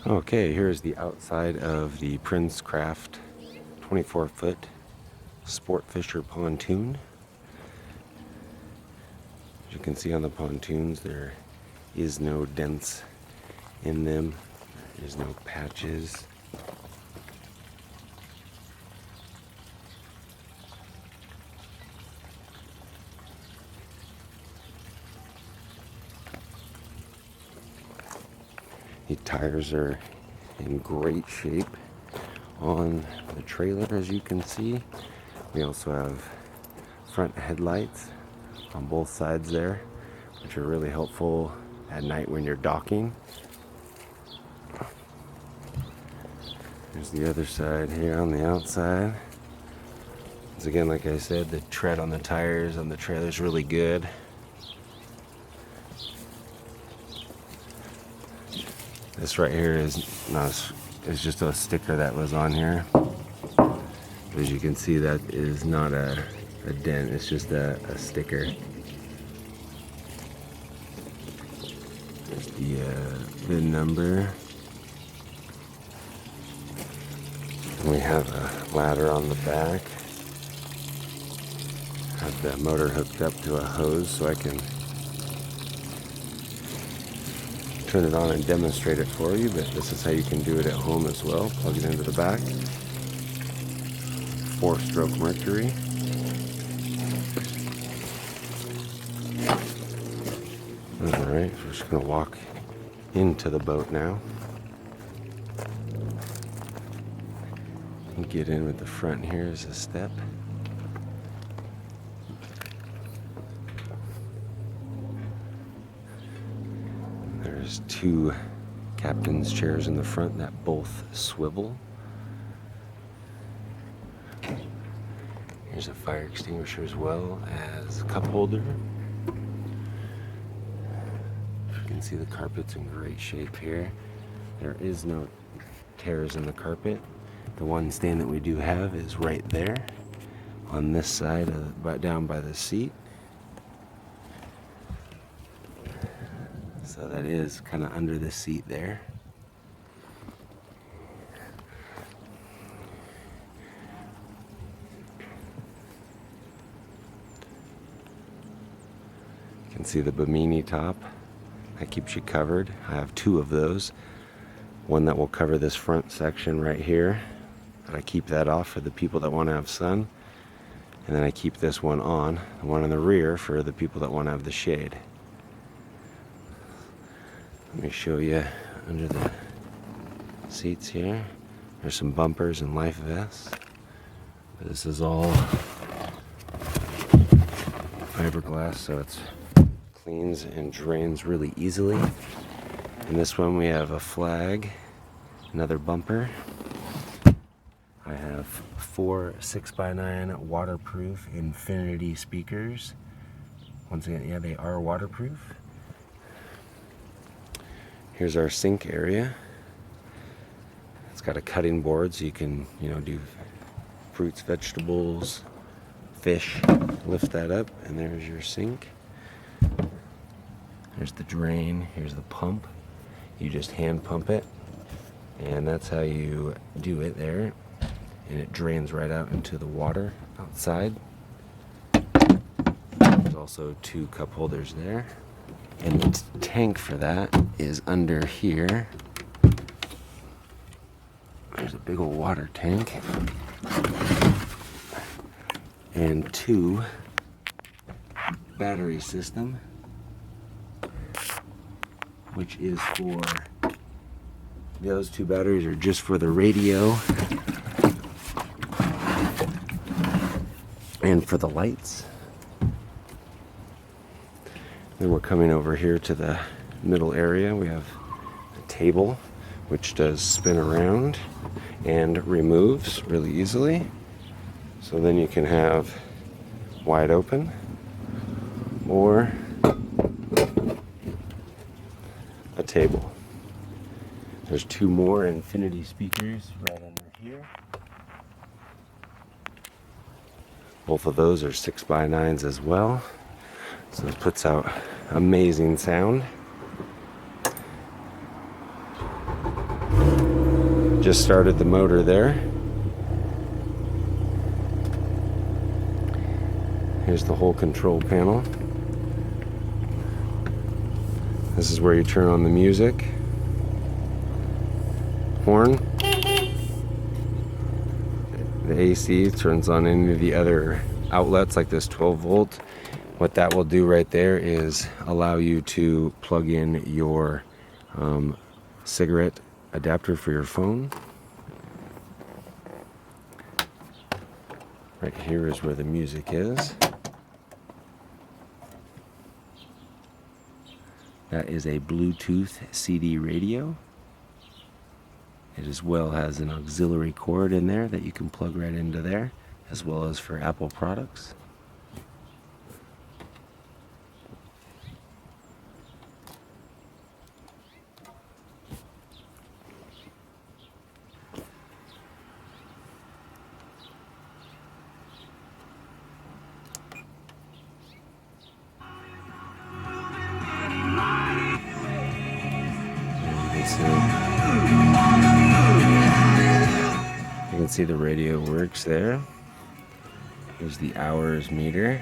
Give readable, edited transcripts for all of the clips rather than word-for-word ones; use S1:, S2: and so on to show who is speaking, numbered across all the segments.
S1: Okay, here's the outside of the Princecraft 24-foot sport fisher pontoon. As you can see on the pontoons, there is no dents in them. There is no patches. The tires are in great shape on the trailer, as you can see. We also have front headlights on both sides there, which are really helpful at night when you're docking. There's the other side here on the outside. Once again, like I said, the tread on the tires on the trailer is really good. This right here is just a sticker that was on here. As you can see, that is not a dent, it's just a sticker. There's the VIN number. And we have a ladder on the back. Have the motor hooked up to a hose so I can turn it on and demonstrate it for you, but this is how you can do it at home as well. Plug it into the back. 4-stroke Mercury. Alright, so we're just going to walk into the boat now. And get in with the front here as a step. There's 2 captain's chairs in the front that both swivel. Here's a fire extinguisher as well as a cup holder. You can see the carpet's in great shape here. There is no tears in the carpet. The one stain that we do have is right there on this side, down by the seat. So that is kind of under the seat there. You can see the bimini top. That keeps you covered. I have 2 of those. One that will cover this front section right here. And I keep that off for the people that want to have sun. And then I keep this one on, the one in the rear, for the people that want to have the shade. Let me show you under the seats here. There's some bumpers and life vests. This is all fiberglass, so it cleans and drains really easily. In this one we have a flag, another bumper. I have 4 6x9 waterproof infinity speakers. Once again, yeah, they are waterproof. Here's our sink area. It's got a cutting board so you can, do fruits, vegetables, fish. Lift that up and there's your sink. There's the drain. Here's the pump. You just hand pump it, and that's how you do it there. And it drains right out into the water outside. There's also 2 cup holders there. And the tank for that is under here. There's a big old water tank. And 2 battery system, which is for, those 2 batteries are just for the radio and for the lights. Then we're coming over here to the middle area. We have a table which does spin around and removes really easily. So then you can have wide open or a table. There's 2 more infinity speakers right under here. Both of those are 6x9s as well. So it puts out amazing sound. Just started the motor there. Here's the whole control panel. This is where you turn on the music. Horn. The AC turns on any of the other outlets like this 12 volt. What that will do right there is allow you to plug in your cigarette adapter for your phone. Right here is where the music is. That is a Bluetooth CD radio. It as well has an auxiliary cord in there that you can plug right into there, as well as for Apple products. You can see the radio works there. Here's the hours meter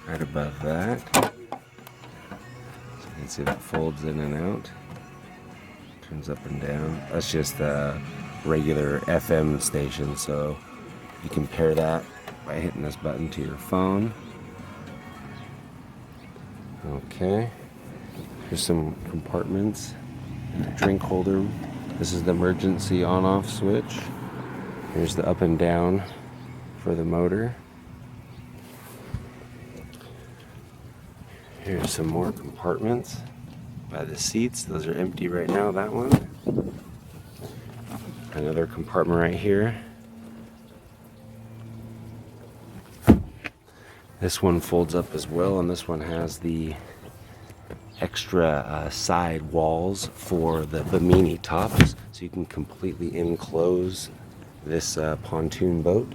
S1: right above that. So you can see that folds in and out, turns up and down. That's just a regular FM station, so you can pair that by hitting this button to your phone. Okay, here's some compartments. Drink holder. This is the emergency on-off switch. Here's the up and down for the motor. Here's some more compartments by the seats. Those are empty right now, that one. Another compartment right here. This one folds up as well, and this one has the extra side walls for the bimini tops, so you can completely enclose this pontoon boat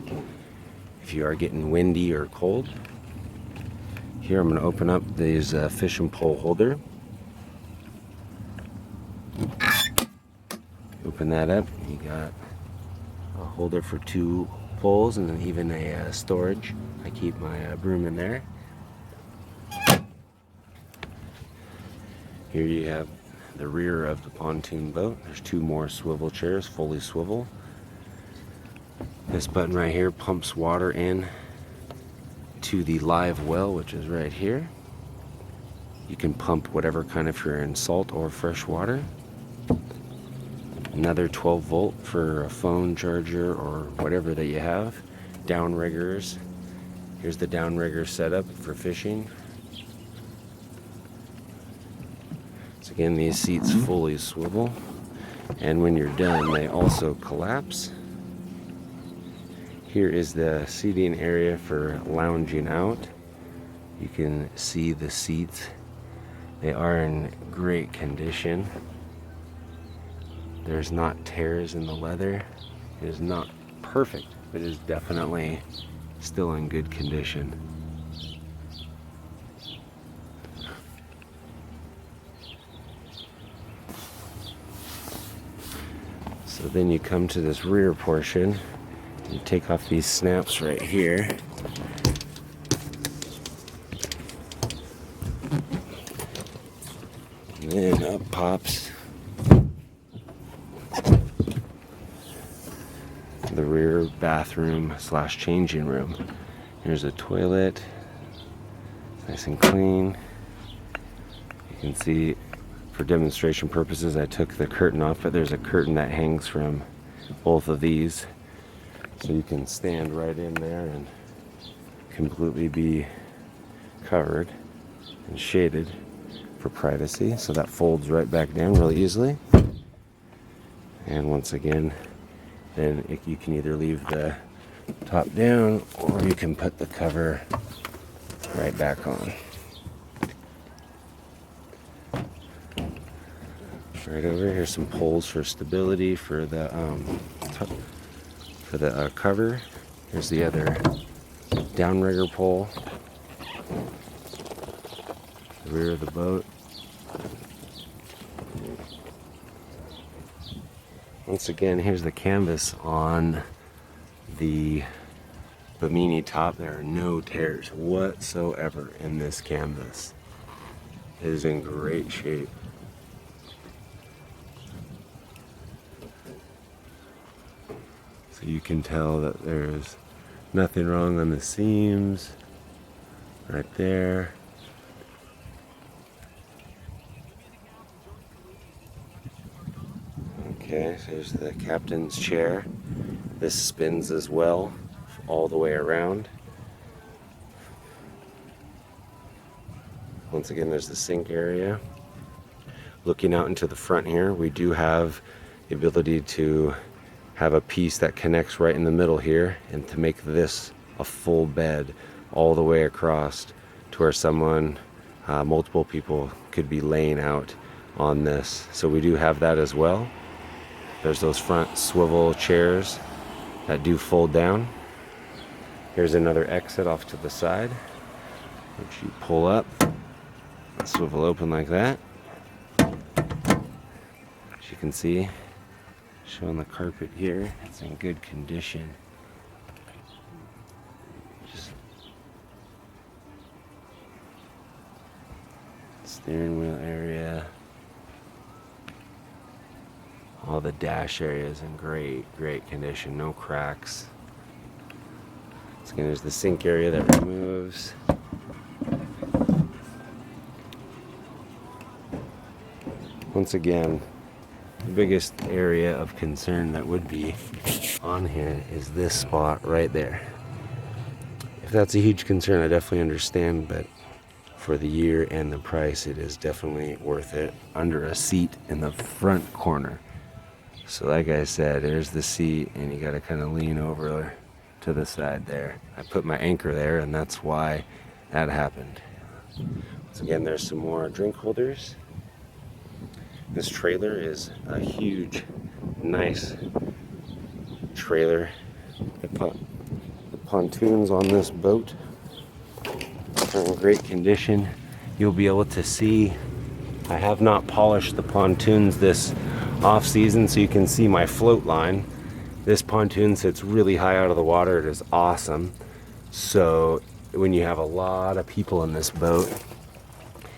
S1: if you are getting windy or cold. Here I'm going to open up these fishing pole holder. Open that up, you got a holder for 2 poles and then even a storage. I keep my broom in there. Here you have the rear of the pontoon boat. There's 2 more swivel chairs, fully swivel. This button right here pumps water in to the live well, which is right here. You can pump whatever kind, if you're in salt or fresh water. Another 12 volt for a phone charger or whatever that you have. Downriggers. Here's the downrigger setup for fishing. So again, these seats fully swivel, and when you're done they also collapse. Here is the seating area for lounging out. You can see the seats. They are in great condition. There's not tears in the leather. It is not perfect, but it is definitely still in good condition. So then you come to this rear portion. You take off these snaps right here. And then up pops the rear bathroom / changing room. Here's a toilet. It's nice and clean. You can see, for demonstration purposes, I took the curtain off, but there's a curtain that hangs from both of these. So you can stand right in there and completely be covered and shaded for privacy. So that folds right back down really easily. And once again, then you can either leave the top down or you can put the cover right back on. Right over here's some poles for stability for the cover. Here's the other downrigger pole. The rear of the boat. Once again, here's the canvas on the bimini top. There are no tears whatsoever in this canvas. It is in great shape. So you can tell that there's nothing wrong on the seams right there. Okay, so there's the captain's chair. This spins as well, all the way around. Once again, there's the sink area. Looking out into the front here, we do have the ability to have a piece that connects right in the middle here, and to make this a full bed all the way across to where someone, multiple people could be laying out on this. So we do have that as well. There's those front swivel chairs that do fold down. Here's another exit off to the side, which you pull up, swivel open like that. As you can see, showing the carpet here, it's in good condition. Just steering wheel area. All the dash area is in great condition, no cracks. So again, there's the sink area that removes. Once again, the biggest area of concern that would be on here is this spot right there. If that's a huge concern, I definitely understand, but for the year and the price, it is definitely worth it. Under a seat in the front corner. So like I said, there's the seat, and you gotta kind of lean over to the side there. I put my anchor there, and that's why that happened. Once again, there's some more drink holders. This trailer is a huge, nice trailer. The pontoons on this boat are in great condition. You'll be able to see, I have not polished the pontoons this off season, so you can see my float line. This pontoon sits really high out of the water. It is awesome. So when you have a lot of people in this boat,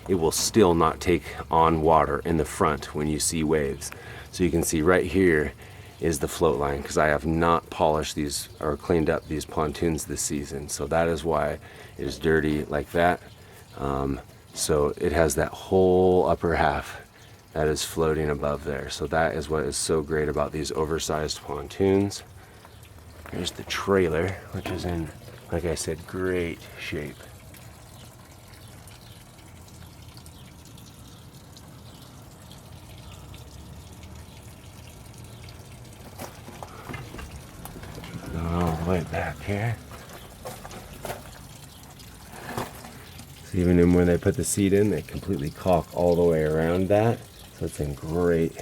S1: it will still not take on water in the front when you see waves. So you can see right here is the float line, because I have not polished these or cleaned up these pontoons this season. So that is why it is dirty like that. So it has that whole upper half that is floating above there. So that is what is so great about these oversized pontoons. Here's the trailer, which is in, like I said, great shape. All the way back here. So even in when they put the seat in, they completely caulk all the way around that. So it's in great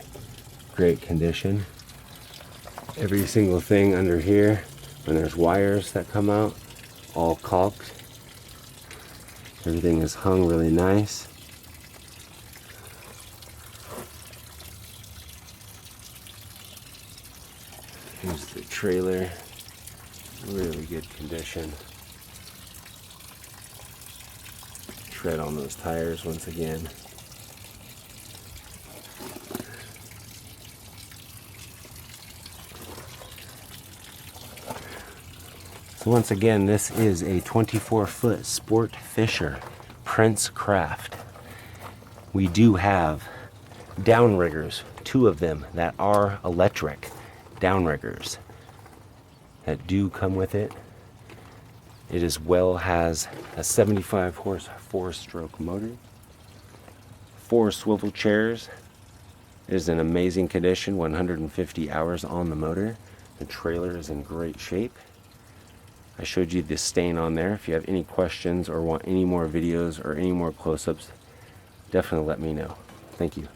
S1: condition. Every single thing under here, when there's wires that come out, all caulked. Everything is hung really nice. Here's the trailer, really good condition. Tread on those tires once again. So once again, this is a 24-foot sport fisher, Princecraft. We do have downriggers, 2 of them that are electric downriggers that do come with it. It as well has a 75 horse 4-stroke motor, 4 swivel chairs. It is in amazing condition, 150 hours on the motor. The trailer is in great shape. I showed you the stain on there. If you have any questions or want any more videos or any more close-ups, definitely let me know. Thank you.